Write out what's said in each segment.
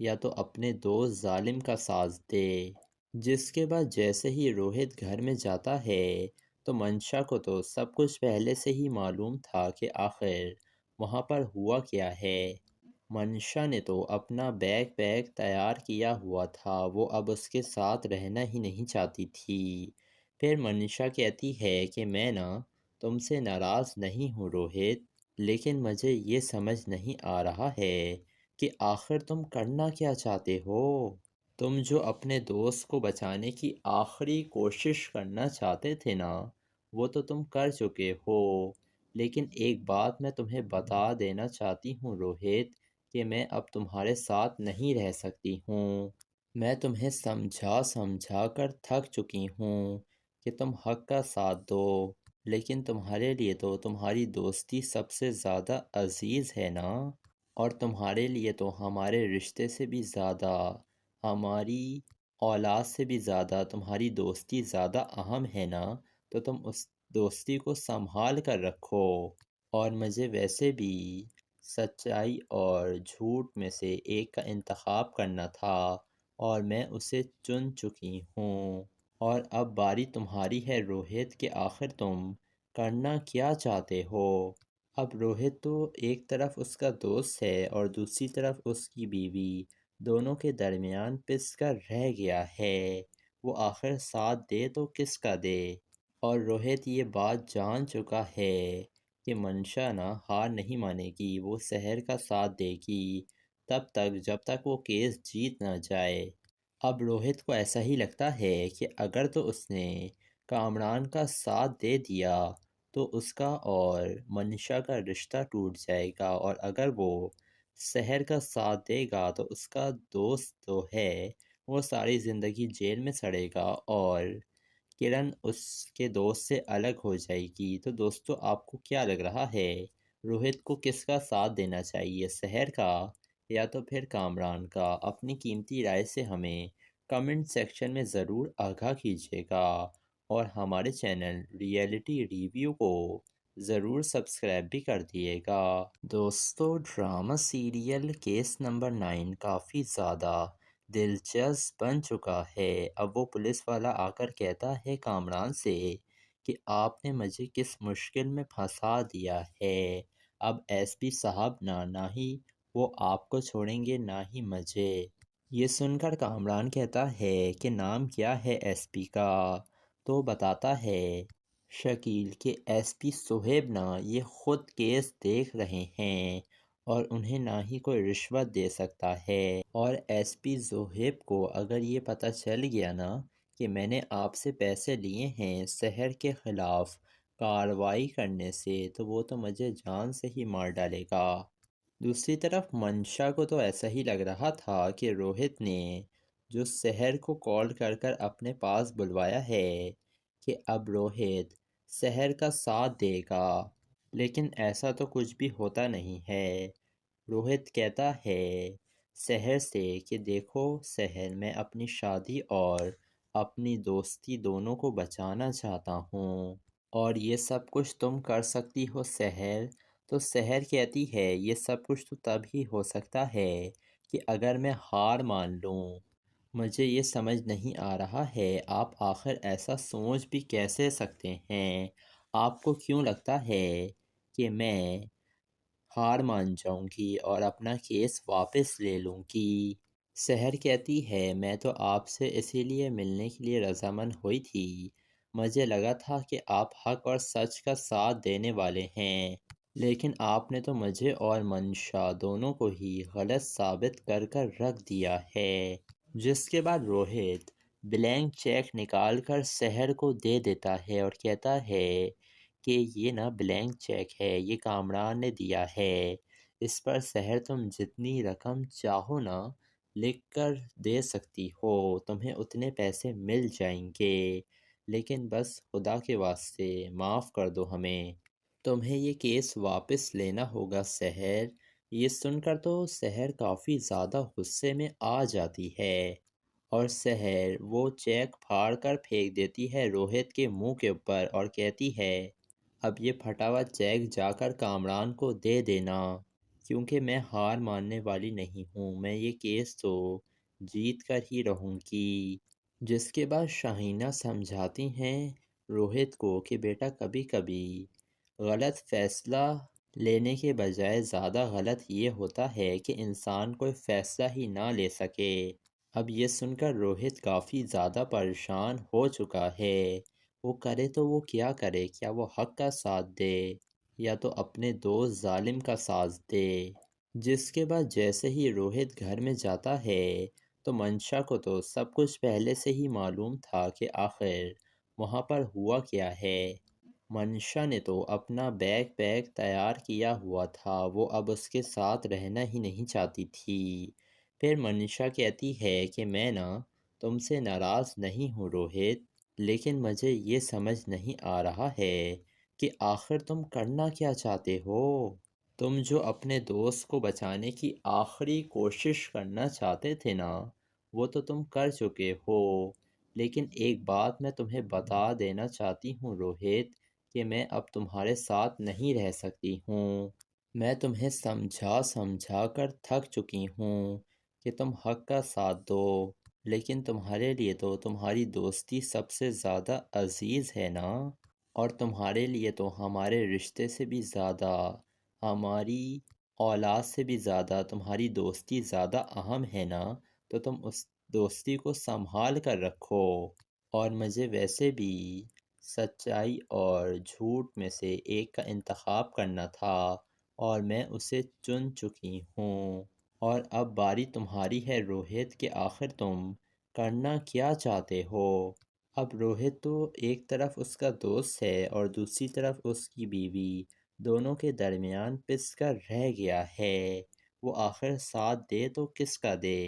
یا تو اپنے دوست ظالم کا ساتھ دے۔ جس کے بعد جیسے ہی روہت گھر میں جاتا ہے تو منشا کو تو سب کچھ پہلے سے ہی معلوم تھا کہ آخر وہاں پر ہوا کیا ہے۔ منشا نے تو اپنا بیگ تیار کیا ہوا تھا، وہ اب اس کے ساتھ رہنا ہی نہیں چاہتی تھی۔ پھر منشا کہتی ہے کہ میں تم سے ناراض نہیں ہوں روہت، لیکن مجھے یہ سمجھ نہیں آ رہا ہے کہ آخر تم کرنا کیا چاہتے ہو۔ تم جو اپنے دوست کو بچانے کی آخری کوشش کرنا چاہتے تھے وہ تو تم کر چکے ہو، لیکن ایک بات میں تمہیں بتا دینا چاہتی ہوں روہت کہ میں اب تمہارے ساتھ نہیں رہ سکتی ہوں۔ میں تمہیں سمجھا کر تھک چکی ہوں کہ تم حق کا ساتھ دو، لیکن تمہارے لیے تو تمہاری دوستی سب سے زیادہ عزیز ہے اور تمہارے لیے تو ہمارے رشتے سے بھی زیادہ، ہماری اولاد سے بھی زیادہ تمہاری دوستی زیادہ اہم ہے تو تم اس دوستی کو سنبھال کر رکھو۔ اور مجھے ویسے بھی سچائی اور جھوٹ میں سے ایک کا انتخاب کرنا تھا اور میں اسے چن چکی ہوں، اور اب باری تمہاری ہے روہت کہ آخر تم کرنا کیا چاہتے ہو۔ اب روہت تو ایک طرف اس کا دوست ہے اور دوسری طرف اس کی بیوی، دونوں کے درمیان پس کر رہ گیا ہے۔ وہ آخر ساتھ دے تو کس کا دے؟ اور روہت یہ بات جان چکا ہے کہ منشا ہار نہیں مانے گی، وہ سحر کا ساتھ دے گی تب تک جب تک وہ کیس جیت نہ جائے۔ اب روہت کو ایسا ہی لگتا ہے کہ اگر تو اس نے کامران کا ساتھ دے دیا تو اس کا اور منشا کا رشتہ ٹوٹ جائے گا، اور اگر وہ سحر کا ساتھ دے گا تو اس کا دوست تو ہے وہ ساری زندگی جیل میں سڑے گا اور کرن اس کے دوست سے الگ ہو جائے گی۔ تو دوستو آپ کو کیا لگ رہا ہے روہت کو کس کا ساتھ دینا چاہیے، سحر کا یا تو پھر کامران کا؟ اپنی قیمتی رائے سے ہمیں کمنٹ سیکشن میں ضرور آگاہ کیجیے گا، اور ہمارے چینل ریئلٹی ریویو کو ضرور سبسکرائب بھی کر دیے گا۔ دوستو ڈرامہ سیریل کیس نمبر 9 کافی زیادہ دلچسپ بن چکا ہے۔ اب وہ پولیس والا آ کر کہتا ہے کامران سے کہ آپ نے مجھے کس مشکل میں پھنسا دیا ہے۔ اب ایس پی صاحب نہ ہی وہ آپ کو چھوڑیں گے نہ ہی مجھے۔ یہ سن کر کامران کہتا ہے کہ نام کیا ہے ایس پی کا؟ تو بتاتا ہے شکیل کہ ایس پی صہیب یہ خود کیس دیکھ رہے ہیں اور انہیں نہ ہی کوئی رشوت دے سکتا ہے، اور ایس پی صہیب کو اگر یہ پتہ چل گیا کہ میں نے آپ سے پیسے لیے ہیں سحر کے خلاف کارروائی کرنے سے تو وہ تو مجھے جان سے ہی مار ڈالے گا۔ دوسری طرف منشا کو تو ایسا ہی لگ رہا تھا کہ روہت نے جو سحر کو کال کر اپنے پاس بلوایا ہے کہ اب روہت سحر کا ساتھ دے گا، لیکن ایسا تو کچھ بھی ہوتا نہیں ہے۔ روہت کہتا ہے سحر سے کہ دیکھو سحر، میں اپنی شادی اور اپنی دوستی دونوں کو بچانا چاہتا ہوں، اور یہ سب کچھ تم کر سکتی ہو سحر؟ تو سحر کہتی ہے یہ سب کچھ تو تب ہی ہو سکتا ہے کہ اگر میں ہار مان لوں۔ مجھے یہ سمجھ نہیں آ رہا ہے آپ آخر ایسا سوچ بھی کیسے سکتے ہیں؟ آپ کو کیوں لگتا ہے کہ میں ہار مان جاؤں گی اور اپنا کیس واپس لے لوں گی؟ سحر کہتی ہے میں تو آپ سے اسی لیے ملنے کے لیے رضامند ہوئی تھی، مجھے لگا تھا کہ آپ حق اور سچ کا ساتھ دینے والے ہیں، لیکن آپ نے تو مجھے اور منشا دونوں کو ہی غلط ثابت کر رکھ دیا ہے۔ جس کے بعد روہت بلینک چیک نکال کر سحر کو دے دیتا ہے اور کہتا ہے کہ یہ بلینک چیک ہے، یہ کامران نے دیا ہے، اس پر سحر تم جتنی رقم چاہو لکھ کر دے سکتی ہو، تمہیں اتنے پیسے مل جائیں گے، لیکن بس خدا کے واسطے معاف کر دو ہمیں، تمہیں یہ کیس واپس لینا ہوگا سحر۔ یہ سن کر تو سحر کافی زیادہ غصے میں آ جاتی ہے اور سحر وہ چیک پھاڑ کر پھینک دیتی ہے روہت کے منہ کے اوپر اور کہتی ہے اب یہ پھٹا ہوا چیک جا کر کامران کو دے دینا۔ کیونکہ میں ہار ماننے والی نہیں ہوں، میں یہ کیس تو جیت کر ہی رہوں گی۔ جس کے بعد شاہینہ سمجھاتی ہیں روہت کو کہ بیٹا کبھی کبھی غلط فیصلہ لینے کے بجائے زیادہ غلط یہ ہوتا ہے کہ انسان کوئی فیصلہ ہی نہ لے سکے۔ اب یہ سن کر روہت کافی زیادہ پریشان ہو چکا ہے، وہ کرے تو وہ کیا کرے، کیا وہ حق کا ساتھ دے یا تو اپنے دوست ظالم کا ساتھ دے۔ جس کے بعد جیسے ہی روہت گھر میں جاتا ہے تو منشا کو تو سب کچھ پہلے سے ہی معلوم تھا کہ آخر وہاں پر ہوا کیا ہے۔ منشا نے تو اپنا بیگ پیک تیار کیا ہوا تھا، وہ اب اس کے ساتھ رہنا ہی نہیں چاہتی تھی۔ پھر منشا کہتی ہے کہ میں تم سے ناراض نہیں ہوں روہت، لیکن مجھے یہ سمجھ نہیں آ رہا ہے کہ آخر تم کرنا کیا چاہتے ہو۔ تم جو اپنے دوست کو بچانے کی آخری کوشش کرنا چاہتے تھے وہ تو تم کر چکے ہو، لیکن ایک بات میں تمہیں بتا دینا چاہتی ہوں روہت کہ میں اب تمہارے ساتھ نہیں رہ سکتی ہوں۔ میں تمہیں سمجھا کر تھک چکی ہوں کہ تم حق کا ساتھ دو، لیکن تمہارے لیے تو تمہاری دوستی سب سے زیادہ عزیز ہے اور تمہارے لیے تو ہمارے رشتے سے بھی زیادہ، ہماری اولاد سے بھی زیادہ تمہاری دوستی زیادہ اہم ہے تو تم اس دوستی کو سنبھال کر رکھو۔ اور مجھے ویسے بھی سچائی اور جھوٹ میں سے ایک کا انتخاب کرنا تھا اور میں اسے چن چکی ہوں، اور اب باری تمہاری ہے روہت کہ آخر تم کرنا کیا چاہتے ہو۔ اب روہت تو ایک طرف اس کا دوست ہے اور دوسری طرف اس کی بیوی، دونوں کے درمیان پس کر رہ گیا ہے، وہ آخر ساتھ دے تو کس کا دے۔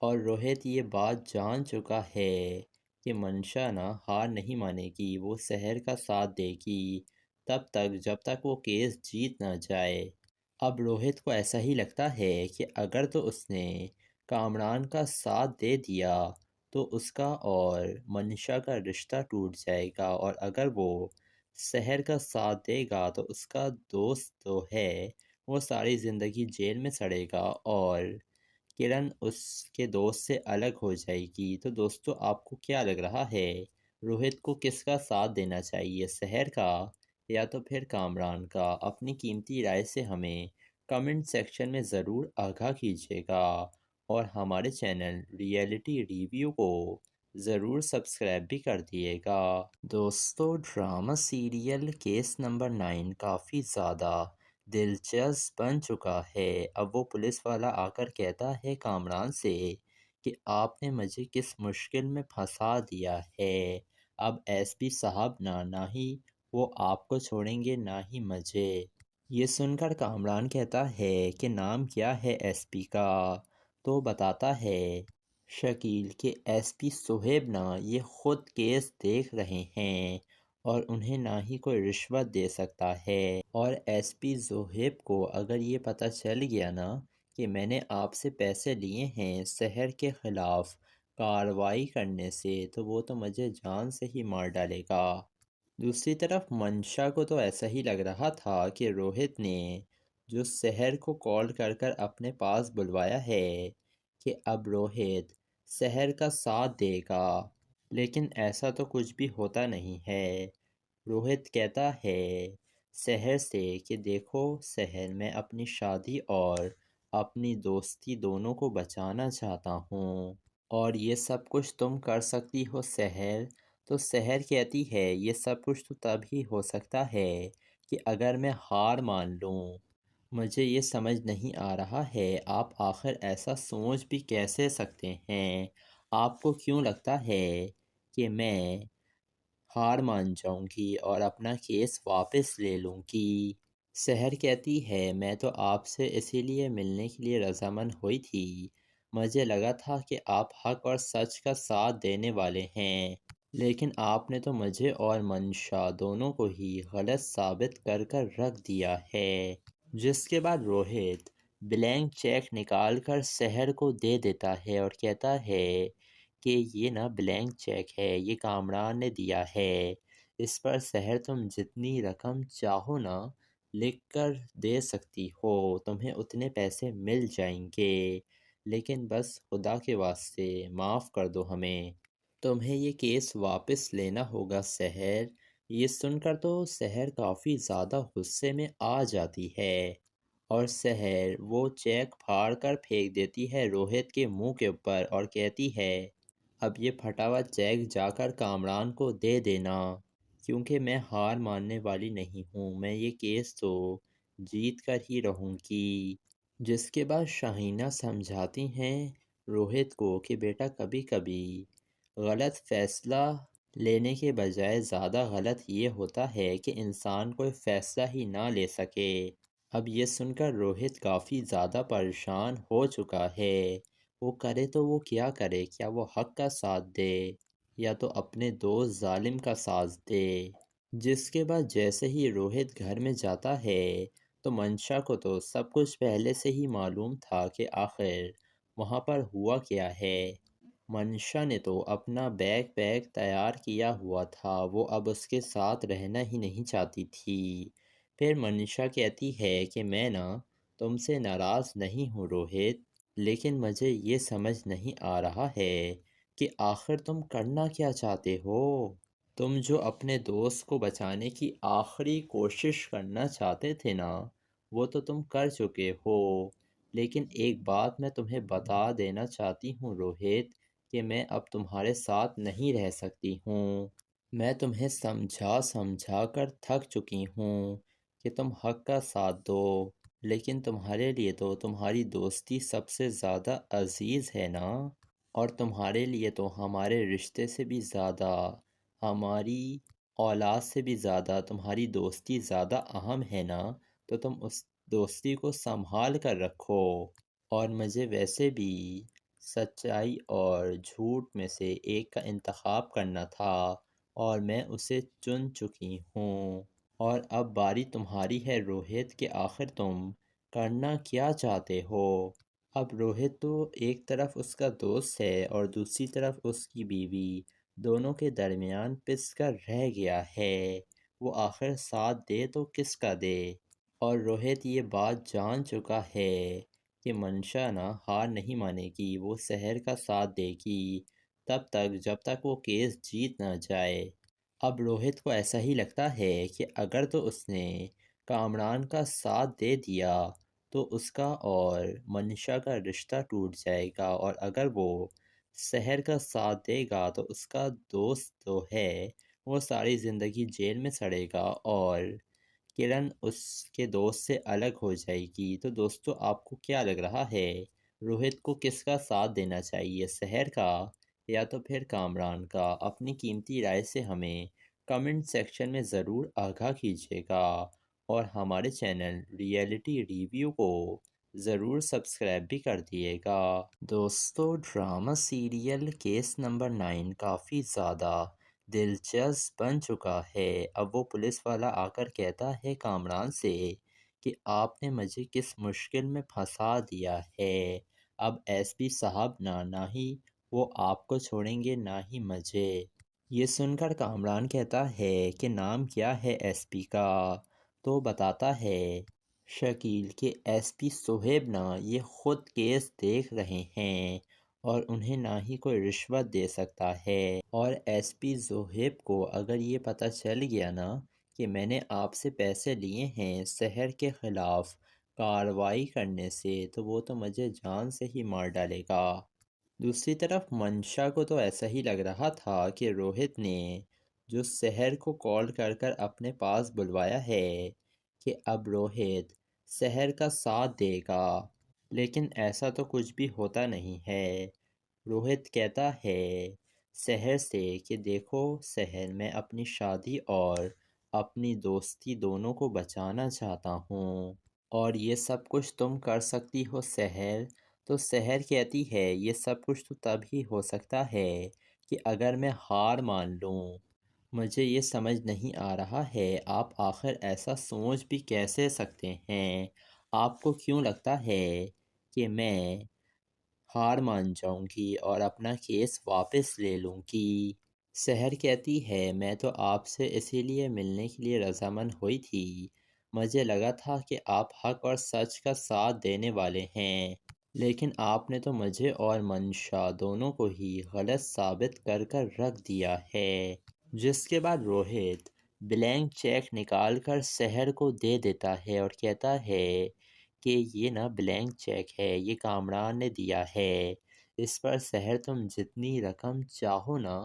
اور روہت یہ بات جان چکا ہے کہ منشا ہار نہیں مانے گی، وہ سحر کا ساتھ دے گی تب تک جب تک وہ کیس جیت نہ جائے۔ اب روہت کو ایسا ہی لگتا ہے کہ اگر تو اس نے کامران کا ساتھ دے دیا تو اس کا اور منشا کا رشتہ ٹوٹ جائے گا، اور اگر وہ سحر کا ساتھ دے گا تو اس کا دوست تو ہے وہ ساری زندگی جیل میں سڑے گا اور کرن اس کے دوست سے الگ ہو جائے گی۔ تو دوستو آپ کو کیا لگ رہا ہے روہت کو کس کا ساتھ دینا چاہیے، سحر کا یا تو پھر کامران کا؟ اپنی قیمتی رائے سے ہمیں کمنٹ سیکشن میں ضرور آگاہ کیجیے گا، اور ہمارے چینل ریئلٹی ریویو کو ضرور سبسکرائب بھی کر دیے گا۔ دوستو ڈرامہ سیریل کیس نمبر 9 کافی زیادہ دلچسپ بن چکا ہے۔ اب وہ پولیس والا آ کر کہتا ہے کامران سے کہ آپ نے مجھے کس مشکل میں پھنسا دیا ہے، اب ایس پی صاحب نہ ہی وہ آپ کو چھوڑیں گے نہ ہی مجھے۔ یہ سن کر کامران کہتا ہے کہ نام کیا ہے ایس پی کا؟ تو بتاتا ہے شکیل کہ ایس پی صہیب یہ خود کیس دیکھ رہے ہیں اور انہیں نہ ہی کوئی رشوت دے سکتا ہے، اور ایس پی صہیب کو اگر یہ پتہ چل گیا کہ میں نے آپ سے پیسے لیے ہیں سحر کے خلاف کارروائی کرنے سے تو وہ تو مجھے جان سے ہی مار ڈالے گا۔ دوسری طرف منشا کو تو ایسا ہی لگ رہا تھا کہ روہت نے جو سحر کو کال کر اپنے پاس بلوایا ہے کہ اب روہت سحر کا ساتھ دے گا، لیکن ایسا تو کچھ بھی ہوتا نہیں ہے۔ روہت کہتا ہے سحر سے کہ دیکھو سحر، میں اپنی شادی اور اپنی دوستی دونوں کو بچانا چاہتا ہوں، اور یہ سب کچھ تم کر سکتی ہو سحر؟ تو سحر کہتی ہے یہ سب کچھ تو تب ہی ہو سکتا ہے کہ اگر میں ہار مان لوں۔ مجھے یہ سمجھ نہیں آ رہا ہے آپ آخر ایسا سوچ بھی کیسے سکتے ہیں؟ آپ کو کیوں لگتا ہے کہ میں ہار مان جاؤں گی اور اپنا کیس واپس لے لوں گی؟ سحر کہتی ہے میں تو آپ سے اسی لیے ملنے کے لیے رضامند ہوئی تھی، مجھے لگا تھا کہ آپ حق اور سچ کا ساتھ دینے والے ہیں، لیکن آپ نے تو مجھے اور منشا دونوں کو ہی غلط ثابت کر رکھ دیا ہے۔ جس کے بعد روہت بلینک چیک نکال کر سحر کو دے دیتا ہے اور کہتا ہے کہ یہ بلینک چیک ہے، یہ کامران نے دیا ہے، اس پر سحر تم جتنی رقم چاہو لکھ کر دے سکتی ہو، تمہیں اتنے پیسے مل جائیں گے، لیکن بس خدا کے واسطے معاف کر دو ہمیں، تمہیں یہ کیس واپس لینا ہوگا سحر۔ یہ سن کر تو سحر کافی زیادہ غصے میں آ جاتی ہے اور سحر وہ چیک پھاڑ کر پھینک دیتی ہے روہت کے منہ کے اوپر اور کہتی ہے اب یہ پھٹا ہوا چیک جا کر کامران کو دے دینا، کیونکہ میں ہار ماننے والی نہیں ہوں، میں یہ کیس تو جیت کر ہی رہوں گی۔ جس کے بعد شاہینہ سمجھاتی ہیں روہت کو کہ بیٹا کبھی کبھی غلط فیصلہ لینے کے بجائے زیادہ غلط یہ ہوتا ہے کہ انسان کوئی فیصلہ ہی نہ لے سکے۔ اب یہ سن کر روہت کافی زیادہ پریشان ہو چکا ہے، وہ کرے تو وہ کیا کرے، کیا وہ حق کا ساتھ دے یا تو اپنے دوست ظالم کا ساتھ دے۔ جس کے بعد جیسے ہی روہت گھر میں جاتا ہے تو منشا کو تو سب کچھ پہلے سے ہی معلوم تھا کہ آخر وہاں پر ہوا کیا ہے۔ منشا نے تو اپنا بیگ پیک تیار کیا ہوا تھا، وہ اب اس کے ساتھ رہنا ہی نہیں چاہتی تھی۔ پھر منشا کہتی ہے کہ میں تم سے ناراض نہیں ہوں روہت، لیکن مجھے یہ سمجھ نہیں آ رہا ہے کہ آخر تم کرنا کیا چاہتے ہو۔ تم جو اپنے دوست کو بچانے کی آخری کوشش کرنا چاہتے تھے وہ تو تم کر چکے ہو، لیکن ایک بات میں تمہیں بتا دینا چاہتی ہوں روہت کہ میں اب تمہارے ساتھ نہیں رہ سکتی ہوں۔ میں تمہیں سمجھا کر تھک چکی ہوں کہ تم حق کا ساتھ دو، لیکن تمہارے لیے تو تمہاری دوستی سب سے زیادہ عزیز ہے اور تمہارے لیے تو ہمارے رشتے سے بھی زیادہ، ہماری اولاد سے بھی زیادہ تمہاری دوستی زیادہ اہم ہے تو تم اس دوستی کو سنبھال کر رکھو۔ اور مجھے ویسے بھی سچائی اور جھوٹ میں سے ایک کا انتخاب کرنا تھا اور میں اسے چن چکی ہوں، اور اب باری تمہاری ہے روہت کہ آخر تم کرنا کیا چاہتے ہو۔ اب روہت تو ایک طرف اس کا دوست ہے اور دوسری طرف اس کی بیوی، دونوں کے درمیان پس کر رہ گیا ہے، وہ آخر ساتھ دے تو کس کا دے۔ اور روہت یہ بات جان چکا ہے کہ منشا ہار نہیں مانے گی، وہ سحر کا ساتھ دے گی تب تک جب تک وہ کیس جیت نہ جائے۔ اب روہت کو ایسا ہی لگتا ہے کہ اگر تو اس نے کامران کا ساتھ دے دیا تو اس کا اور منشا کا رشتہ ٹوٹ جائے گا، اور اگر وہ سحر کا ساتھ دے گا تو اس کا دوست تو ہے وہ ساری زندگی جیل میں سڑے گا اور کرن اس کے دوست سے الگ ہو جائے گی۔ تو دوستو آپ کو کیا لگ رہا ہے روہت کو کس کا ساتھ دینا چاہیے، سحر کا یا تو پھر کامران کا؟ اپنی قیمتی رائے سے ہمیں کمنٹ سیکشن میں ضرور آگاہ کیجیے گا اور ہمارے چینل ریئلٹی ریویو کو ضرور سبسکرائب بھی کر دیے گا۔ دوستو ڈرامہ سیریل کیس نمبر 9 کافی زیادہ دلچسپ بن چکا ہے۔ اب وہ پولیس والا آ کر کہتا ہے کامران سے کہ آپ نے مجھے کس مشکل میں پھنسا دیا ہے، اب ایس پی صاحب نہ ہی وہ آپ کو چھوڑیں گے نہ ہی مجھے۔ یہ سن کر کامران کہتا ہے کہ نام کیا ہے ایس پی کا؟ تو بتاتا ہے شکیل کہ ایس پی صہیب یہ خود کیس دیکھ رہے ہیں اور انہیں نہ ہی کوئی رشوت دے سکتا ہے، اور ایس پی صہیب کو اگر یہ پتہ چل گیا کہ میں نے آپ سے پیسے لیے ہیں سحر کے خلاف کارروائی کرنے سے تو وہ تو مجھے جان سے ہی مار ڈالے گا۔ دوسری طرف منشا کو تو ایسا ہی لگ رہا تھا کہ روہت نے جو سحر کو کال کر کر اپنے پاس بلوایا ہے کہ اب روہت سحر کا ساتھ دے گا، لیکن ایسا تو کچھ بھی ہوتا نہیں ہے۔ روہت کہتا ہے سحر سے کہ دیکھو سحر، میں اپنی شادی اور اپنی دوستی دونوں کو بچانا چاہتا ہوں اور یہ سب کچھ تم کر سکتی ہو سحر۔ تو سحر کہتی ہے یہ سب کچھ تو تب ہی ہو سکتا ہے کہ اگر میں ہار مان لوں، مجھے یہ سمجھ نہیں آ رہا ہے آپ آخر ایسا سوچ بھی کیسے سکتے ہیں، آپ کو کیوں لگتا ہے کہ میں ہار مان جاؤں گی اور اپنا کیس واپس لے لوں گی؟ سحر کہتی ہے میں تو آپ سے اسی لیے ملنے کے لیے رضامند ہوئی تھی مجھے لگا تھا کہ آپ حق اور سچ کا ساتھ دینے والے ہیں، لیکن آپ نے تو مجھے اور منشا دونوں کو ہی غلط ثابت کر کر رکھ دیا ہے۔ جس کے بعد روہت بلینک چیک نکال کر سحر کو دے دیتا ہے اور کہتا ہے کہ یہ نا بلینک چیک ہے، یہ کامران نے دیا ہے، اس پر سحر تم جتنی رقم چاہو نا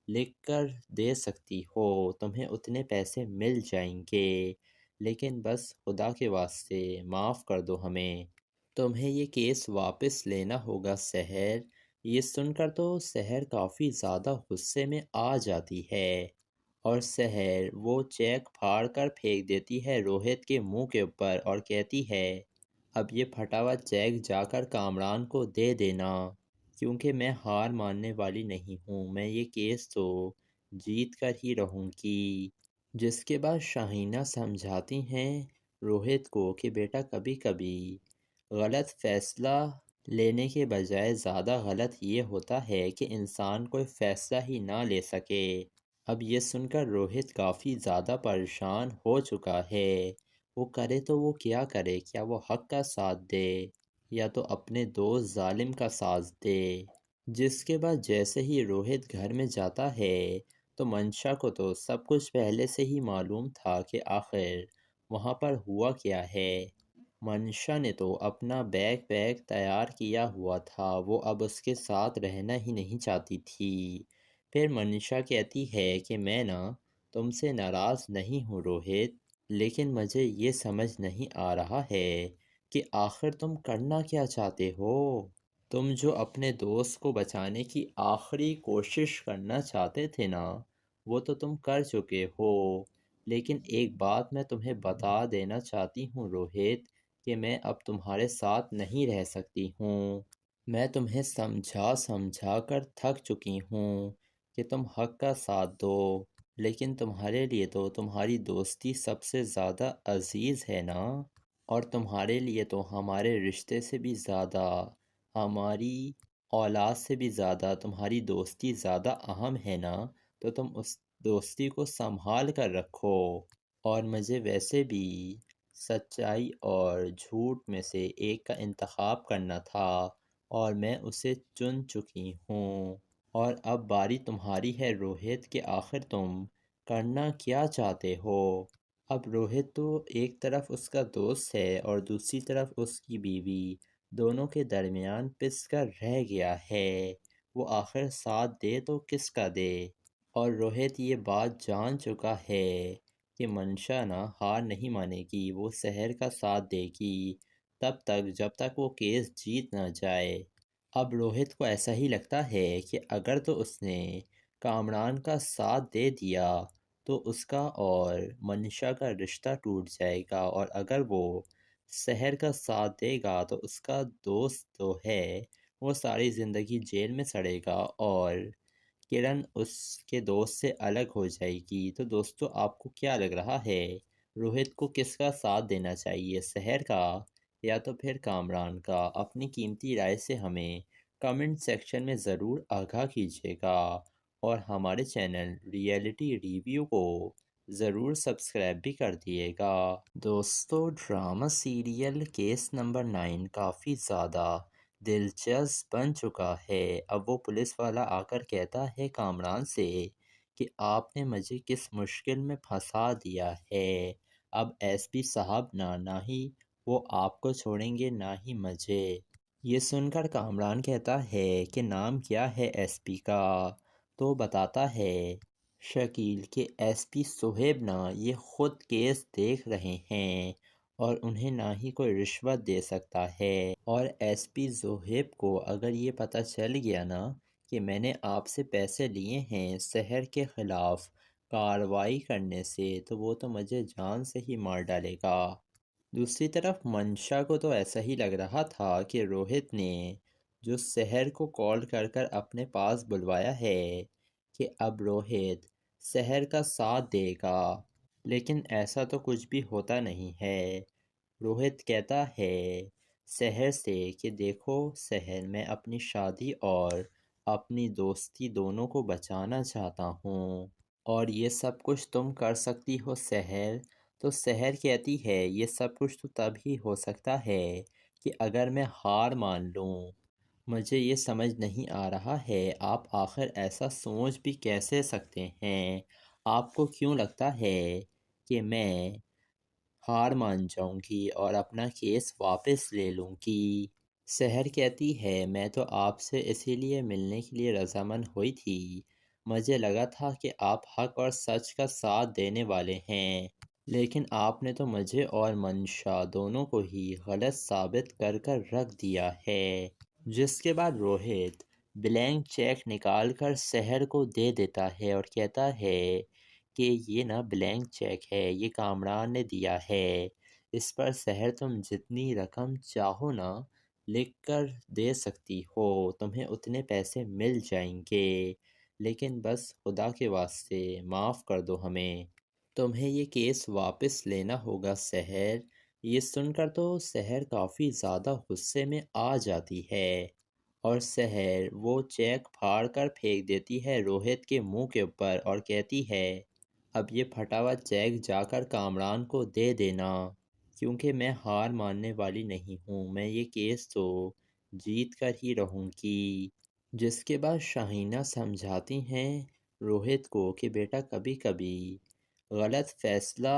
لکھ کر دے سکتی ہو، تمہیں اتنے پیسے مل جائیں گے، لیکن بس خدا کے واسطے معاف کر دو ہمیں، تمہیں یہ کیس واپس لینا ہوگا سحر۔ یہ سن کر تو سحر کافی زیادہ غصے میں آ جاتی ہے اور سحر وہ چیک پھاڑ کر پھینک دیتی ہے روہت کے منہ کے اوپر اور کہتی ہے اب یہ پھٹا ہوا چیک جا کر کامران کو دے دینا، کیونکہ میں ہار ماننے والی نہیں ہوں، میں یہ کیس تو جیت کر ہی رہوں گی۔ جس کے بعد شاہینہ سمجھاتی ہیں روہت کو کہ بیٹا کبھی کبھی غلط فیصلہ لینے کے بجائے زیادہ غلط یہ ہوتا ہے کہ انسان کوئی فیصلہ ہی نہ لے سکے۔ اب یہ سن کر روہت کافی زیادہ پریشان ہو چکا ہے، وہ کرے تو وہ کیا کرے، کیا وہ حق کا ساتھ دے یا تو اپنے دوست ظالم کا ساتھ دے۔ جس کے بعد جیسے ہی روہت گھر میں جاتا ہے تو منشا کو تو سب کچھ پہلے سے ہی معلوم تھا کہ آخر وہاں پر ہوا کیا ہے۔ منشا نے تو اپنا بیگ تیار کیا ہوا تھا، وہ اب اس کے ساتھ رہنا ہی نہیں چاہتی تھی۔ پھر منشا کہتی ہے کہ میں نا تم سے ناراض نہیں ہوں روہت، لیکن مجھے یہ سمجھ نہیں آ رہا ہے کہ آخر تم کرنا کیا چاہتے ہو۔ تم جو اپنے دوست کو بچانے کی آخری کوشش کرنا چاہتے تھے نا وہ تو تم کر چکے ہو، لیکن ایک بات میں تمہیں بتا دینا چاہتی ہوں روہت کہ میں اب تمہارے ساتھ نہیں رہ سکتی ہوں۔ میں تمہیں سمجھا کر تھک چکی ہوں کہ تم حق کا ساتھ دو، لیکن تمہارے لیے تو تمہاری دوستی سب سے زیادہ عزیز ہے نا، اور تمہارے لیے تو ہمارے رشتے سے بھی زیادہ، ہماری اولاد سے بھی زیادہ تمہاری دوستی زیادہ اہم ہے نا، تو تم اس دوستی کو سنبھال کر رکھو۔ اور مجھے ویسے بھی سچائی اور جھوٹ میں سے ایک کا انتخاب کرنا تھا اور میں اسے چن چکی ہوں، اور اب باری تمہاری ہے روہت کہ آخر تم کرنا کیا چاہتے ہو۔ اب روہت تو ایک طرف اس کا دوست ہے اور دوسری طرف اس کی بیوی، دونوں کے درمیان پس کر رہ گیا ہے، وہ آخر ساتھ دے تو کس کا دے۔ اور روہت یہ بات جان چکا ہے کہ منشا نہ ہار نہیں مانے گی، وہ سحر کا ساتھ دے گی تب تک جب تک وہ کیس جیت نہ جائے۔ اب روہت کو ایسا ہی لگتا ہے کہ اگر تو اس نے کامران کا ساتھ دے دیا تو اس کا اور منشا کا رشتہ ٹوٹ جائے گا، اور اگر وہ سحر کا ساتھ دے گا تو اس کا دوست تو ہے وہ ساری زندگی جیل میں سڑے گا اور کرن اس کے دوست سے الگ ہو جائے گی۔ تو دوستو آپ کو کیا لگ رہا ہے روہت کو کس کا ساتھ دینا چاہیے، سحر کا یا تو پھر کامران کا؟ اپنی قیمتی رائے سے ہمیں کمنٹ سیکشن میں ضرور آگاہ کیجیے گا، اور ہمارے چینل ریئلٹی ریویو کو ضرور سبسکرائب بھی کر دیے گا۔ دوستو ڈرامہ سیریل کیس نمبر 9 کافی زیادہ دلچسپ بن چکا ہے۔ اب وہ پولیس والا آ کر کہتا ہے کامران سے کہ آپ نے مجھے کس مشکل میں پھنسا دیا ہے، اب ایس پی صاحب نہ ہی وہ آپ کو چھوڑیں گے نہ ہی مجھے۔ یہ سن کر کامران کہتا ہے کہ نام کیا ہے ایس پی کا؟ تو بتاتا ہے شکیل کہ ایس پی صہیب نا یہ خود کیس دیکھ رہے ہیں اور انہیں نہ ہی کوئی رشوت دے سکتا ہے، اور ایس پی صہیب کو اگر یہ پتہ چل گیا نا کہ میں نے آپ سے پیسے لیے ہیں سحر کے خلاف کارروائی کرنے سے تو وہ تو مجھے جان سے ہی مار ڈالے گا۔ دوسری طرف منشا کو تو ایسا ہی لگ رہا تھا کہ روہت نے جو سحر کو کال کر کر اپنے پاس بلوایا ہے کہ اب روہت سحر کا ساتھ دے گا، لیکن ایسا تو کچھ بھی ہوتا نہیں ہے۔ روہت کہتا ہے سحر سے کہ دیکھو سحر، میں اپنی شادی اور اپنی دوستی دونوں کو بچانا چاہتا ہوں، اور یہ سب کچھ تم کر سکتی ہو سحر، تو سحر کہتی ہے یہ سب کچھ تو تب ہی ہو سکتا ہے کہ اگر میں ہار مان لوں۔ مجھے یہ سمجھ نہیں آ رہا ہے آپ آخر ایسا سوچ بھی کیسے سکتے ہیں؟ آپ کو کیوں لگتا ہے کہ میں ہار مان جاؤں گی اور اپنا کیس واپس لے لوں گی؟ سحر کہتی ہے میں تو آپ سے اسی لیے ملنے کے لیے رضامند ہوئی تھی، مجھے لگا تھا کہ آپ حق اور سچ کا ساتھ دینے والے ہیں، لیکن آپ نے تو مجھے اور منشا دونوں کو ہی غلط ثابت کر کر رکھ دیا ہے۔ جس کے بعد روہت بلینک چیک نکال کر سحر کو دے دیتا ہے اور کہتا ہے کہ یہ نا بلینک چیک ہے، یہ کامران نے دیا ہے، اس پر سحر تم جتنی رقم چاہو نا لکھ کر دے سکتی ہو، تمہیں اتنے پیسے مل جائیں گے، لیکن بس خدا کے واسطے معاف کر دو ہمیں، تمہیں یہ کیس واپس لینا ہوگا سحر۔ یہ سن کر تو سحر کافی زیادہ غصے میں آ جاتی ہے اور سحر وہ چیک پھاڑ کر پھینک دیتی ہے روہت کے منہ کے اوپر اور کہتی ہے اب یہ پھٹا ہوا چیک جا کر کامران کو دے دینا، کیونکہ میں ہار ماننے والی نہیں ہوں، میں یہ کیس تو جیت کر ہی رہوں گی۔ جس کے بعد شاہینہ سمجھاتی ہیں روہت کو کہ بیٹا کبھی کبھی غلط فیصلہ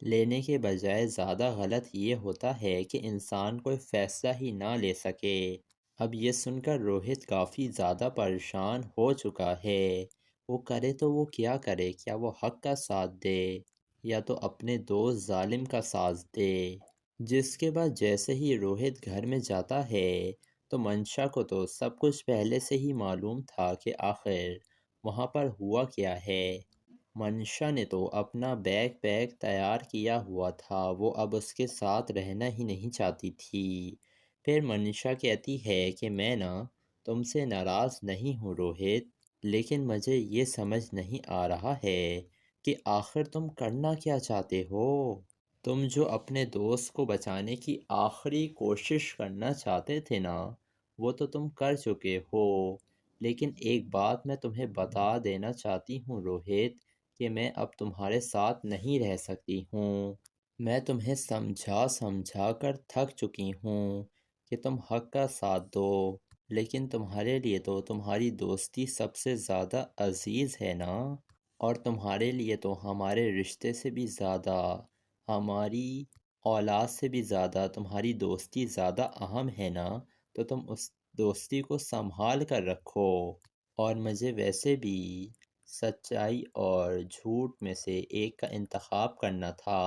لینے کے بجائے زیادہ غلط یہ ہوتا ہے کہ انسان کوئی فیصلہ ہی نہ لے سکے۔ اب یہ سن کر روہت کافی زیادہ پریشان ہو چکا ہے، وہ کرے تو وہ کیا کرے، کیا وہ حق کا ساتھ دے یا تو اپنے دوست ظالم کا ساتھ دے۔ جس کے بعد جیسے ہی روہت گھر میں جاتا ہے تو منشا کو تو سب کچھ پہلے سے ہی معلوم تھا کہ آخر وہاں پر ہوا کیا ہے۔ منشا نے تو اپنا بیگ پیک تیار کیا ہوا تھا، وہ اب اس کے ساتھ رہنا ہی نہیں چاہتی تھی۔ پھر منشا کہتی ہے کہ میں نا تم سے ناراض نہیں ہوں روہت، لیکن مجھے یہ سمجھ نہیں آ رہا ہے کہ آخر تم کرنا کیا چاہتے ہو؟ تم جو اپنے دوست کو بچانے کی آخری کوشش کرنا چاہتے تھے نا وہ تو تم کر چکے ہو، لیکن ایک بات میں تمہیں بتا دینا چاہتی ہوں روہت کہ میں اب تمہارے ساتھ نہیں رہ سکتی ہوں، میں تمہیں سمجھا سمجھا کر تھک چکی ہوں کہ تم حق کا ساتھ دو، لیکن تمہارے لیے تو تمہاری دوستی سب سے زیادہ عزیز ہے نا، اور تمہارے لیے تو ہمارے رشتے سے بھی زیادہ، ہماری اولاد سے بھی زیادہ تمہاری دوستی زیادہ اہم ہے نا، تو تم اس دوستی کو سنبھال کر رکھو، اور مجھے ویسے بھی سچائی اور جھوٹ میں سے ایک کا انتخاب کرنا تھا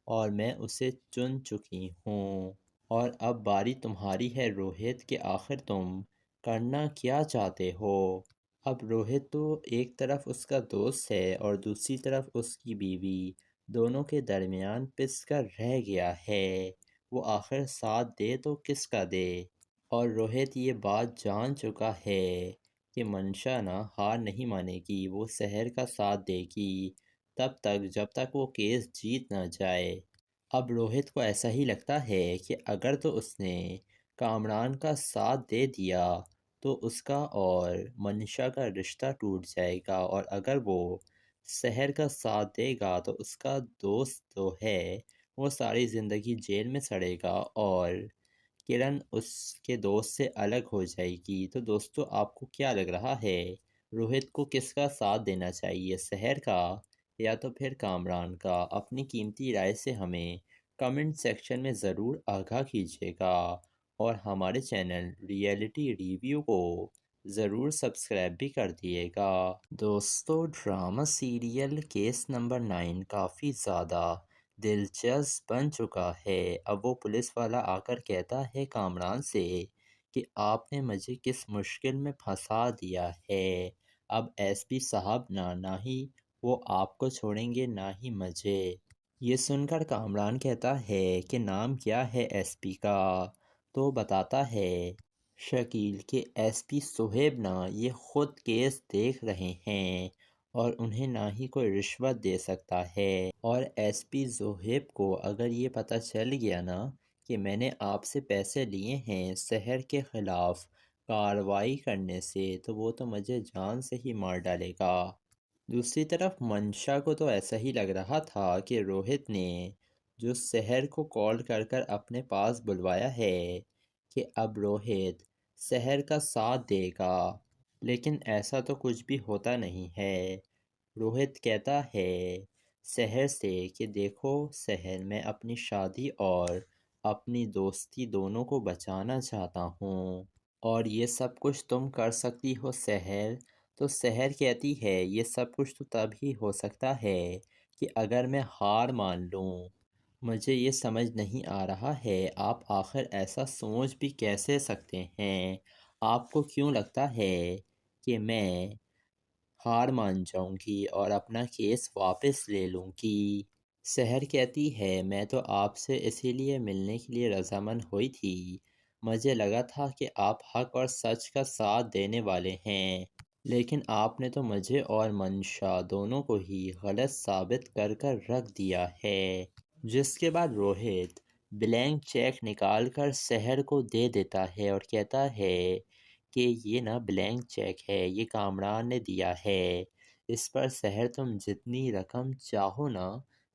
اور میں اسے چن چکی ہوں، اور اب باری تمہاری ہے روہت کہ آخر تم کرنا کیا چاہتے ہو؟ اب روہت تو ایک طرف اس کا دوست ہے اور دوسری طرف اس کی بیوی، دونوں کے درمیان پس کر رہ گیا ہے، وہ آخر ساتھ دے تو کس کا دے؟ اور روہت یہ بات جان چکا ہے کہ منشا نہ ہار نہیں مانے گی، وہ سحر کا ساتھ دے گی تب تک جب تک وہ کیس جیت نہ جائے۔ اب روہت کو ایسا ہی لگتا ہے کہ اگر تو اس نے کامران کا ساتھ دے دیا تو اس کا اور منشا کا رشتہ ٹوٹ جائے گا، اور اگر وہ سحر کا ساتھ دے گا تو اس کا دوست تو ہے وہ ساری زندگی جیل میں سڑے گا اور کرن اس کے دوست سے الگ ہو جائے گی۔ تو دوستو آپ کو کیا لگ رہا ہے روہت کو کس کا ساتھ دینا چاہیے، سحر کا یا تو پھر کامران کا؟ اپنی قیمتی رائے سے ہمیں کمنٹ سیکشن میں ضرور آگاہ کیجیے گا، اور ہمارے چینل ریئلٹی ریویو کو ضرور سبسکرائب بھی کر دیے گا۔ دوستو ڈرامہ سیریل کیس نمبر 9 کافی زیادہ دلچسپ بن چکا ہے۔ اب وہ پولیس والا آ کر کہتا ہے کامران سے کہ آپ نے مجھے کس مشکل میں پھنسا دیا ہے، اب ایس پی صاحب نہ ہی وہ آپ کو چھوڑیں گے نہ ہی مجھے۔ یہ سن کر کامران کہتا ہے کہ نام کیا ہے ایس پی کا؟ تو بتاتا ہے شکیل کہ ایس پی صہیب نا یہ خود کیس دیکھ رہے ہیں اور انہیں نہ ہی کوئی رشوت دے سکتا ہے، اور ایس پی صہیب کو اگر یہ پتہ چل گیا نا کہ میں نے آپ سے پیسے لیے ہیں سحر کے خلاف کارروائی کرنے سے تو وہ تو مجھے جان سے ہی مار ڈالے گا۔ دوسری طرف منشا کو تو ایسا ہی لگ رہا تھا کہ روہت نے جو سحر کو کال کر کر اپنے پاس بلوایا ہے کہ اب روہت سحر کا ساتھ دے گا، لیکن ایسا تو کچھ بھی ہوتا نہیں ہے۔ روہت کہتا ہے سحر سے کہ دیکھو سحر، میں اپنی شادی اور اپنی دوستی دونوں کو بچانا چاہتا ہوں، اور یہ سب کچھ تم کر سکتی ہو سحر۔ تو سحر کہتی ہے یہ سب کچھ تو تب ہی ہو سکتا ہے کہ اگر میں ہار مان لوں۔ مجھے یہ سمجھ نہیں آ رہا ہے آپ آخر ایسا سوچ بھی کیسے سکتے ہیں؟ آپ کو کیوں لگتا ہے کہ میں ہار مان جاؤں گی اور اپنا کیس واپس لے لوں گی؟ سحر کہتی ہے میں تو آپ سے اسی لیے ملنے کے لیے رضامند ہوئی تھی، مجھے لگا تھا کہ آپ حق اور سچ کا ساتھ دینے والے ہیں، لیکن آپ نے تو مجھے اور منشا دونوں کو ہی غلط ثابت کر کر رکھ دیا ہے۔ جس کے بعد روہت بلینک چیک نکال کر سحر کو دے دیتا ہے اور کہتا ہے کہ یہ نا بلینک چیک ہے، یہ کامران نے دیا ہے، اس پر سحر تم جتنی رقم چاہو نا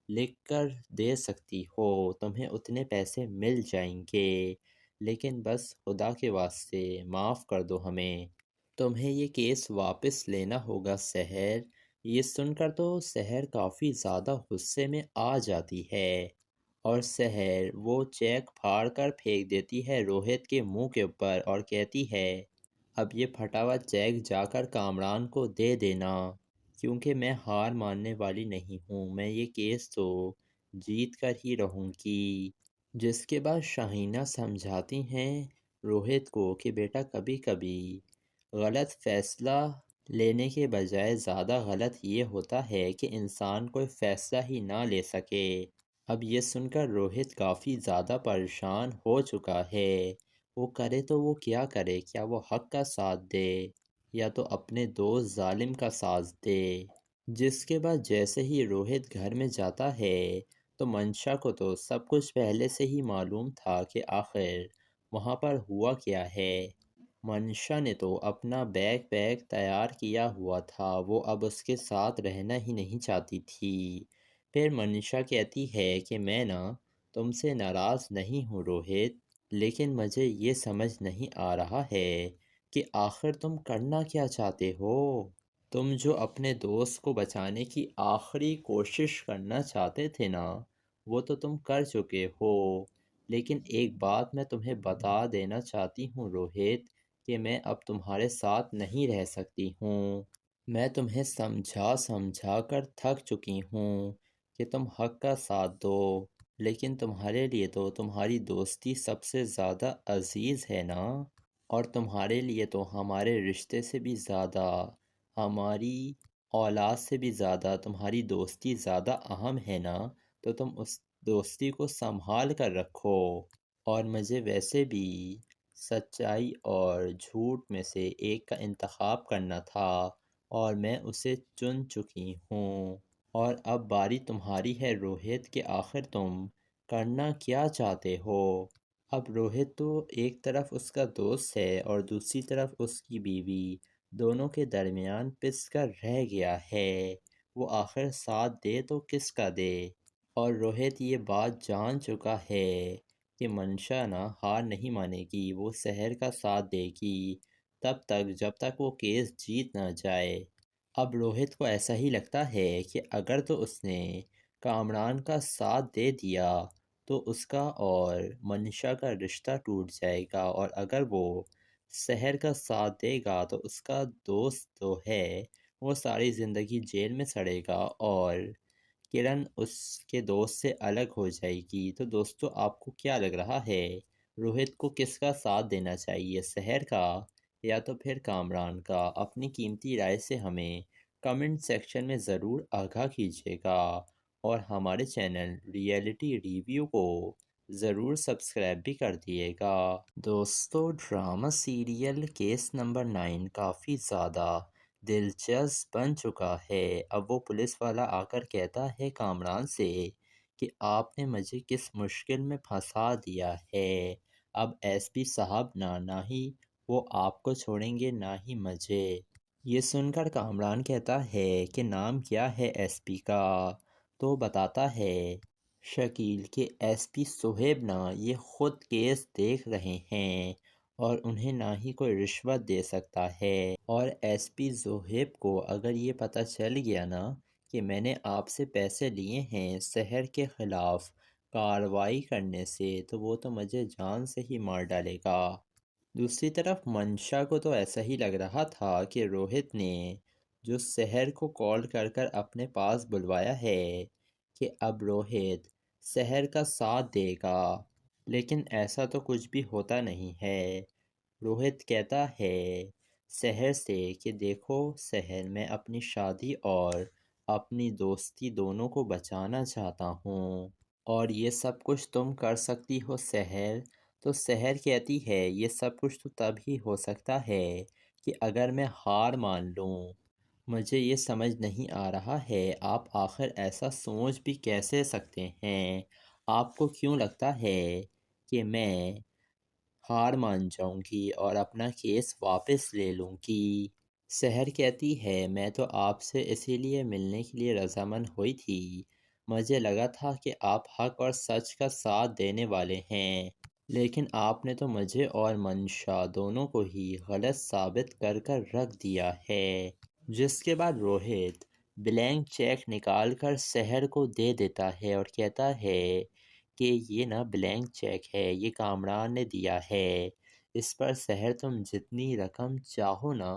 لکھ کر دے سکتی ہو، تمہیں اتنے پیسے مل جائیں گے، لیکن بس خدا کے واسطے معاف کر دو ہمیں، تمہیں یہ کیس واپس لینا ہوگا سحر۔ یہ سن کر تو سحر کافی زیادہ غصے میں آ جاتی ہے اور سحر وہ چیک پھاڑ کر پھینک دیتی ہے روہت کے منہ کے اوپر اور کہتی ہے اب یہ پھٹا ہوا چیک جا کر کامران کو دے دینا، کیونکہ میں ہار ماننے والی نہیں ہوں، میں یہ کیس تو جیت کر ہی رہوں گی۔ جس کے بعد شاہینہ سمجھاتی ہیں روہت کو کہ بیٹا کبھی کبھی غلط فیصلہ لینے کے بجائے زیادہ غلط یہ ہوتا ہے کہ انسان کوئی فیصلہ ہی نہ لے سکے۔ اب یہ سن کر روہت کافی زیادہ پریشان ہو چکا ہے، وہ کرے تو وہ کیا کرے، کیا وہ حق کا ساتھ دے یا تو اپنے دوست ظالم کا ساتھ دے۔ جس کے بعد جیسے ہی روہت گھر میں جاتا ہے تو منشا کو تو سب کچھ پہلے سے ہی معلوم تھا کہ آخر وہاں پر ہوا کیا ہے۔ منشا نے تو اپنا بیگ تیار کیا ہوا تھا، وہ اب اس کے ساتھ رہنا ہی نہیں چاہتی تھی۔ پھر منشا کہتی ہے کہ میں نا تم سے ناراض نہیں ہوں روہت، لیکن مجھے یہ سمجھ نہیں آ رہا ہے کہ آخر تم کرنا کیا چاہتے ہو؟ تم جو اپنے دوست کو بچانے کی آخری کوشش کرنا چاہتے تھے نا وہ تو تم کر چکے ہو، لیکن ایک بات میں تمہیں بتا دینا چاہتی ہوں روہت کہ میں اب تمہارے ساتھ نہیں رہ سکتی ہوں۔ میں تمہیں سمجھا کر تھک چکی ہوں کہ تم حق کا ساتھ دو، لیکن تمہارے لیے تو تمہاری دوستی سب سے زیادہ عزیز ہے نا، اور تمہارے لیے تو ہمارے رشتے سے بھی زیادہ، ہماری اولاد سے بھی زیادہ تمہاری دوستی زیادہ اہم ہے نا، تو تم اس دوستی کو سنبھال کر رکھو۔ اور مجھے ویسے بھی سچائی اور جھوٹ میں سے ایک کا انتخاب کرنا تھا اور میں اسے چن چکی ہوں، اور اب باری تمہاری ہے روہت کہ آخر تم کرنا کیا چاہتے ہو؟ اب روہت تو ایک طرف اس کا دوست ہے اور دوسری طرف اس کی بیوی، دونوں کے درمیان پس کر رہ گیا ہے، وہ آخر ساتھ دے تو کس کا دے؟ اور روہت یہ بات جان چکا ہے کہ منشا نہ ہار نہیں مانے گی، وہ سحر کا ساتھ دے گی تب تک جب تک وہ کیس جیت نہ جائے۔ اب روہت کو ایسا ہی لگتا ہے کہ اگر تو اس نے کامران کا ساتھ دے دیا تو اس کا اور منشا کا رشتہ ٹوٹ جائے گا، اور اگر وہ سحر کا ساتھ دے گا تو اس کا دوست تو ہے وہ ساری زندگی جیل میں سڑے گا اور کرن اس کے دوست سے الگ ہو جائے گی۔ تو دوستو آپ کو کیا لگ رہا ہے روہت کو کس کا ساتھ دینا چاہیے، سحر کا یا تو پھر کامران کا؟ اپنی قیمتی رائے سے ہمیں کمنٹ سیکشن میں ضرور آگاہ کیجیے گا، اور ہمارے چینل ریئلٹی ریویو کو ضرور سبسکرائب بھی کر دیے گا۔ دوستو ڈرامہ سیریل کیس نمبر 9 کافی زیادہ دلچسپ بن چکا ہے۔ اب وہ پولیس والا آ کر کہتا ہے کامران سے کہ آپ نے مجھے کس مشکل میں پھنسا دیا ہے، اب ایس پی صاحب نہ ہی وہ آپ کو چھوڑیں گے نہ ہی مجھے۔ یہ سن کر کامران کہتا ہے کہ نام کیا ہے ایس پی کا؟ تو بتاتا ہے شکیل کہ ایس پی صہیب نا یہ خود کیس دیکھ رہے ہیں اور انہیں نہ ہی کوئی رشوت دے سکتا ہے، اور ایس پی صہیب کو اگر یہ پتہ چل گیا نا کہ میں نے آپ سے پیسے لیے ہیں سحر کے خلاف کارروائی کرنے سے تو وہ تو مجھے جان سے ہی مار ڈالے گا۔ دوسری طرف منشا کو تو ایسا ہی لگ رہا تھا کہ روہت نے جو سحر کو کال کر کر اپنے پاس بلوایا ہے کہ اب روہت سحر کا ساتھ دے گا، لیکن ایسا تو کچھ بھی ہوتا نہیں ہے۔ روہت کہتا ہے سحر سے کہ دیکھو سحر، میں اپنی شادی اور اپنی دوستی دونوں کو بچانا چاہتا ہوں، اور یہ سب کچھ تم کر سکتی ہو سحر۔ تو سحر کہتی ہے یہ سب کچھ تو تب ہی ہو سکتا ہے کہ اگر میں ہار مان لوں۔ مجھے یہ سمجھ نہیں آ رہا ہے آپ آخر ایسا سوچ بھی کیسے سکتے ہیں؟ آپ کو کیوں لگتا ہے کہ میں ہار مان جاؤں گی اور اپنا کیس واپس لے لوں گی؟ سحر کہتی ہے میں تو آپ سے اسی لیے ملنے کے لیے رضامند ہوئی تھی، مجھے لگا تھا کہ آپ حق اور سچ کا ساتھ دینے والے ہیں، لیکن آپ نے تو مجھے اور منشا دونوں کو ہی غلط ثابت کر کر رکھ دیا ہے۔ جس کے بعد روہت بلینک چیک نکال کر سحر کو دے دیتا ہے اور کہتا ہے کہ یہ نا بلینک چیک ہے، یہ کامران نے دیا ہے، اس پر سحر تم جتنی رقم چاہو نا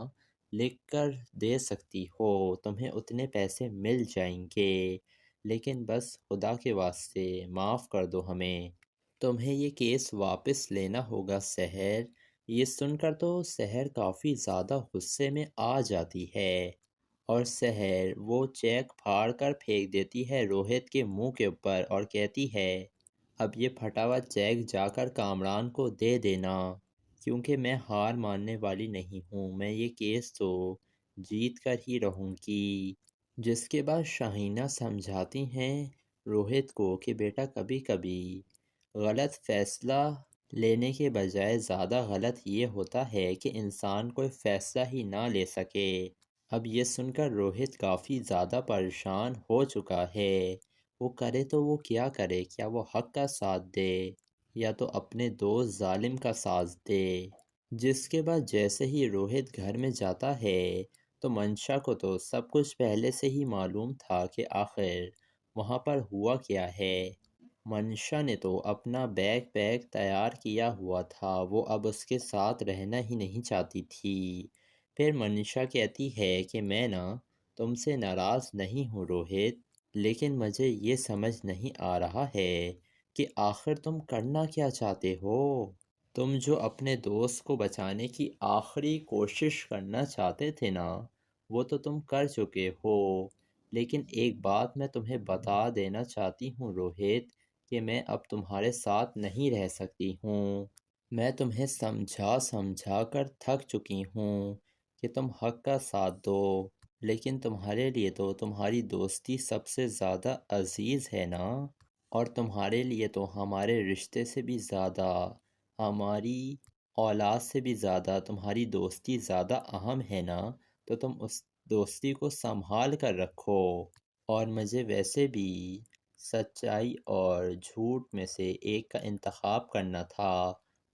لکھ کر دے سکتی ہو، تمہیں اتنے پیسے مل جائیں گے، لیکن بس خدا کے واسطے معاف کر دو ہمیں، تمہیں یہ کیس واپس لینا ہوگا سحر۔ یہ سن کر تو سحر کافی زیادہ غصے میں آ جاتی ہے اور سحر وہ چیک پھاڑ کر پھینک دیتی ہے روہت کے منہ کے اوپر اور کہتی ہے اب یہ پھٹا ہوا چیک جا کر کامران کو دے دینا، کیونکہ میں ہار ماننے والی نہیں ہوں، میں یہ کیس تو جیت کر ہی رہوں گی۔ جس کے بعد شاہینہ سمجھاتی ہیں روہت کو کہ بیٹا کبھی کبھی غلط فیصلہ لینے کے بجائے زیادہ غلط یہ ہوتا ہے کہ انسان کوئی فیصلہ ہی نہ لے سکے۔ اب یہ سن کر روہت کافی زیادہ پریشان ہو چکا ہے، وہ کرے تو وہ کیا کرے، کیا وہ حق کا ساتھ دے یا تو اپنے دوست ظالم کا ساتھ دے۔ جس کے بعد جیسے ہی روہت گھر میں جاتا ہے تو منشا کو تو سب کچھ پہلے سے ہی معلوم تھا کہ آخر وہاں پر ہوا کیا ہے۔ منشا نے تو اپنا بیگ پیک تیار کیا ہوا تھا، وہ اب اس کے ساتھ رہنا ہی نہیں چاہتی تھی۔ پھر منشا کہتی ہے کہ میں نا تم سے ناراض نہیں ہوں روہت، لیکن مجھے یہ سمجھ نہیں آ رہا ہے کہ آخر تم کرنا کیا چاہتے ہو؟ تم جو اپنے دوست کو بچانے کی آخری کوشش کرنا چاہتے تھے نا وہ تو تم کر چکے ہو، لیکن ایک بات میں تمہیں بتا دینا چاہتی ہوں روہت کہ میں اب تمہارے ساتھ نہیں رہ سکتی ہوں، میں تمہیں سمجھا سمجھا کر تھک چکی ہوں کہ تم حق کا ساتھ دو، لیکن تمہارے لیے تو تمہاری دوستی سب سے زیادہ عزیز ہے نا، اور تمہارے لیے تو ہمارے رشتے سے بھی زیادہ، ہماری اولاد سے بھی زیادہ تمہاری دوستی زیادہ اہم ہے نا، تو تم اس دوستی کو سنبھال کر رکھو، اور مجھے ویسے بھی سچائی اور جھوٹ میں سے ایک کا انتخاب کرنا تھا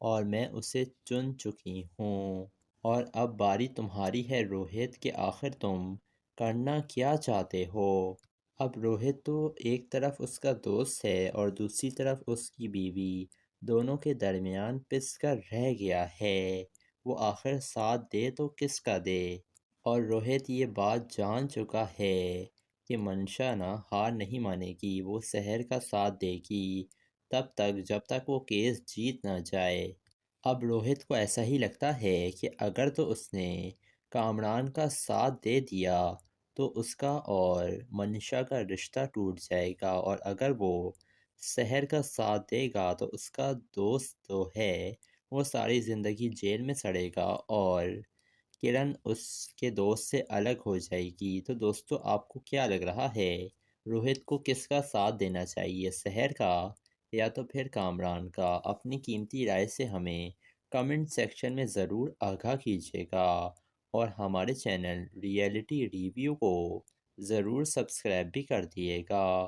اور میں اسے چن چکی ہوں، اور اب باری تمہاری ہے روہت کہ آخر تم کرنا کیا چاہتے ہو۔ اب روہت تو ایک طرف اس کا دوست ہے اور دوسری طرف اس کی بیوی، دونوں کے درمیان پس کر رہ گیا ہے، وہ آخر ساتھ دے تو کس کا دے؟ اور روہت یہ بات جان چکا ہے کہ منشا نہ ہار نہیں مانے گی، وہ سحر کا ساتھ دے گی تب تک جب تک وہ کیس جیت نہ جائے۔ اب روہت کو ایسا ہی لگتا ہے کہ اگر تو اس نے کامران کا ساتھ دے دیا تو اس کا اور منشا کا رشتہ ٹوٹ جائے گا، اور اگر وہ سحر کا ساتھ دے گا تو اس کا دوست تو ہے وہ ساری زندگی جیل میں سڑے گا اور کرن اس کے دوست سے الگ ہو جائے گی۔ تو دوستو آپ کو کیا لگ رہا ہے روہت کو کس کا ساتھ دینا چاہیے، سحر کا یا تو پھر کامران کا؟ اپنی قیمتی رائے سے ہمیں کمنٹ سیکشن میں ضرور آگاہ کیجیے گا، اور ہمارے چینل ریئلٹی ریویو کو ضرور سبسکرائب بھی کر دیے گا۔